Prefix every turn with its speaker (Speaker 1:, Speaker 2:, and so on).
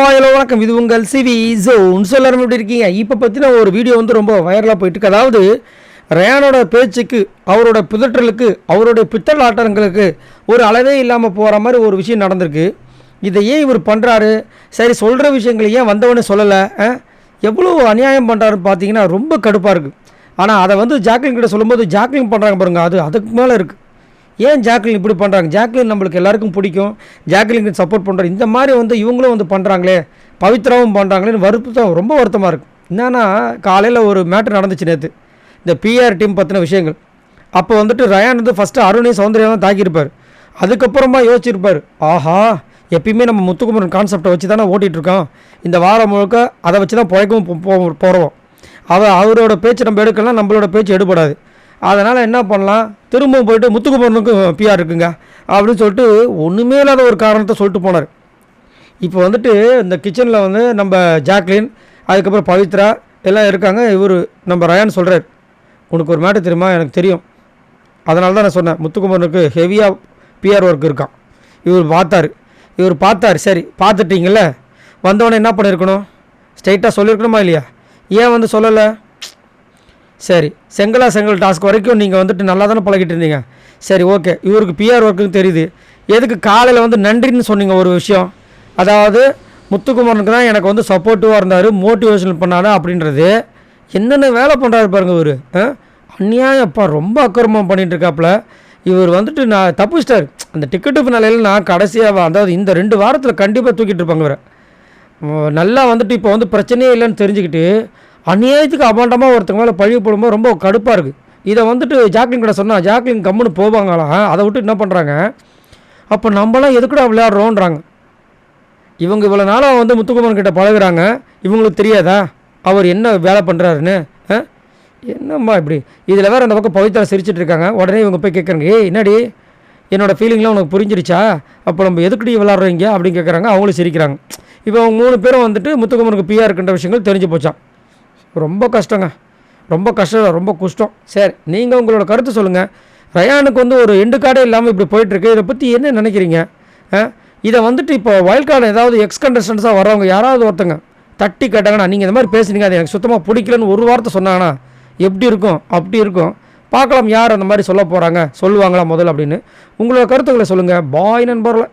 Speaker 1: Hello வணக்கம். இது உங்கள் சிவி ஜோன். எல்லாரும் எப்படி இருக்கீங்க? இப்போ பற்றின ஒரு வீடியோ வந்து ரொம்ப வைரலாக போயிட்டுருக்கு. அதாவது ரயானோட பேச்சுக்கு, அவரோட பிதற்றலுக்கு, அவருடைய பித்தல் ஆட்டங்களுக்கு ஒரு அளவே இல்லாமல் போகிற மாதிரி ஒரு விஷயம் நடந்திருக்கு. இதை ஏன் இவர் பண்ணுறாரு? சரி, சொல்கிற விஷயங்களை ஏன் வந்தவொடனே சொல்லலை? எவ்வளோ அநியாயம் பண்ணுறாருன்னு பார்த்தீங்கன்னா ரொம்ப கடுப்பாக இருக்குது. ஆனால் அதை வந்து ஜாக்லின் கிட்ட சொல்லும்போது ஜாக்லின் பண்ணுறாங்க பாருங்கள், அது அதுக்கு மேலே இருக்குது. ஏன் ஜாக்லின் இப்படி பண்ணுறாங்க? ஜாக்லின் நம்மளுக்கு எல்லாருக்கும் பிடிக்கும், ஜாக்லினுக்கு சப்போர்ட் பண்ணுறாங்க. இந்த மாதிரி வந்து இவங்களும் வந்து பண்ணுறாங்களே, பவித்ராவும் பண்ணுறாங்களேன்னு வருத்தம், ரொம்ப வருத்தமாக இருக்குது. என்னன்னா, காலையில் ஒரு மேட்ரு நடந்துச்சு நேற்று, இந்த பிஆர் டீம் பற்றின விஷயங்கள். அப்போ வந்துட்டு ரயான் வந்து ஃபஸ்ட்டு அருணையும் சௌந்தர்யா தான் தாக்கியிருப்பார். அதுக்கப்புறமா யோசிச்சிருப்பார், ஆஹா எப்பயுமே நம்ம முத்துக்குமரன் கான்செப்டை வச்சு தானே ஓட்டிகிட்ருக்கோம், இந்த வாரம் முழுக்க அதை வச்சு தான் பிழைக்கவும் போகிறோம். அவரோட பேச்சு நம்ம எடுக்கலாம், நம்மளோட பேச்சு எடுபடாது. அதனால் என்ன பண்ணலாம், திரும்பவும் போய்ட்டு முத்துக்குமரனுக்கு பிஆர் இருக்குங்க அப்படின்னு சொல்லிட்டு ஒன்றுமே இல்லாத ஒரு காரணத்தை சொல்லிட்டு போனார். இப்போ வந்துட்டு இந்த கிச்சனில் வந்து நம்ம ஜாக்லின், அதுக்கப்புறம் பவித்ரா எல்லாம் இருக்காங்க. இவர் நம்ம ரயான் சொல்கிறார், உனக்கு ஒரு மேட்டர் தெரியுமா? எனக்கு தெரியும், அதனால தான் நான் சொன்னேன், முத்துக்குமரனுக்கு ஹெவியாக பிஆர் ஒர்க் இருக்கான். இவர் பார்த்தார். சரி, பார்த்துட்டிங்கள, வந்தவொடனே என்ன பண்ணியிருக்கணும்? ஸ்ட்ரைட்டாக சொல்லியிருக்கணுமா இல்லையா? ஏன் வந்து சொல்லலை? சரி, செங்கல் டாஸ்க் வரைக்கும் நீங்கள் வந்துட்டு நல்லா தானே பழகிட்டு இருந்தீங்க. சரி, ஓகே, இவருக்கு பிஆர் ஒர்க்குன்னு தெரியுது, எதுக்கு காலையில் வந்து நன்றின்னு சொன்னீங்க? ஒரு விஷயம், அதாவது முத்துக்குமரனுக்கு தான் எனக்கு வந்து சப்போர்ட்டிவாக இருந்தார், மோட்டிவேஷன் பண்ணாரு அப்படின்றது. என்னென்ன வேலை பண்ணுறாரு பாருங்கள் இவர். அநியாயப்பா, ரொம்ப அக்கிரமம் பண்ணிகிட்டு இருக்காப்புல. இவர் வந்துட்டு நான் தப்புச்சிட்டார். அந்த டிக்கெட்டு நிலையில் நான் கடைசியாக, அதாவது இந்த 2 வாரத்தில் கண்டிப்பாக தூக்கிட்டு இருப்பாங்க இவரை. நல்லா வந்துட்டு இப்போ வந்து பிரச்சனையே இல்லைன்னு தெரிஞ்சுக்கிட்டு அநியாயத்துக்கு அபாண்டமாக ஒருத்தங்க மேலே பழி போடும்போது ரொம்ப கடுப்பாக இருக்குது. இதை வந்துட்டு ஜாக்லின் கிட்ட சொன்னால் ஜாக்லின் கம்முன்னு போவாங்களாம். அதை விட்டு என்ன பண்ணுறாங்க, அப்போ நம்மளாம் எதுக்குடா விளையாடுறோன்றாங்க. இவங்க இவ்வளோ நாளாக வந்து முத்துக்குமரன் கிட்ட பழகுறாங்க, இவங்களுக்கு தெரியாதா அவர் என்ன வேலை பண்ணுறாருன்னு? என்னம்மா இப்படி? இதில் வேறு அந்த பக்கம் பவித்ரா சிரிச்சிட்டு இருக்காங்க. உடனே இவங்க போய் கேட்குறாங்க, ஏய் என்னடி, என்னோடய ஃபீலிங்லாம் உனக்கு புரிஞ்சிருச்சா? அப்போ நம்ம எதுக்குடி விளாட்றீங்க அப்படின்னு கேட்குறாங்க. அவங்களும் சிரிக்கிறாங்க. இப்போ அவங்க 3 பேரும் வந்துட்டு முத்துக்குமரனுக்கு பிஆர் இருக்கின்ற விஷயங்கள் தெரிஞ்சு போச்சான். ரொம்ப கஷ்டங்க, ரொம்ப கஷ்டம், ரொம்ப கஷ்டம். சரி, நீங்கள் உங்களோட கருத்து சொல்லுங்கள். ரயானுக்கு வந்து ஒரு எண்டு கார்டே இல்லாமல் இப்படி போயிட்டுருக்கு, இதை பற்றி என்ன நினைக்கிறீங்க? இதை வந்துட்டு இப்போ வைல்ட் கார்டு ஏதாவது எக்ஸ் கண்டஸ்டன்ஸாக வரவங்க யாராவது ஒருத்தங்க தட்டி கேட்டாங்கன்னா, நீங்கள் இந்த மாதிரி பேசுனீங்க, அது எனக்கு சுத்தமாக பிடிக்கலன்னு ஒரு வார்த்தை சொன்னாங்கன்னா எப்படி இருக்கும்? அப்படி இருக்கும். பார்க்கலாம் யார் அந்த மாதிரி சொல்ல போகிறாங்க, சொல்லுவாங்களா முதல்ல அப்படின்னு. உங்களோட கருத்துக்களை சொல்லுங்கள். பாய் நண்பர்களை.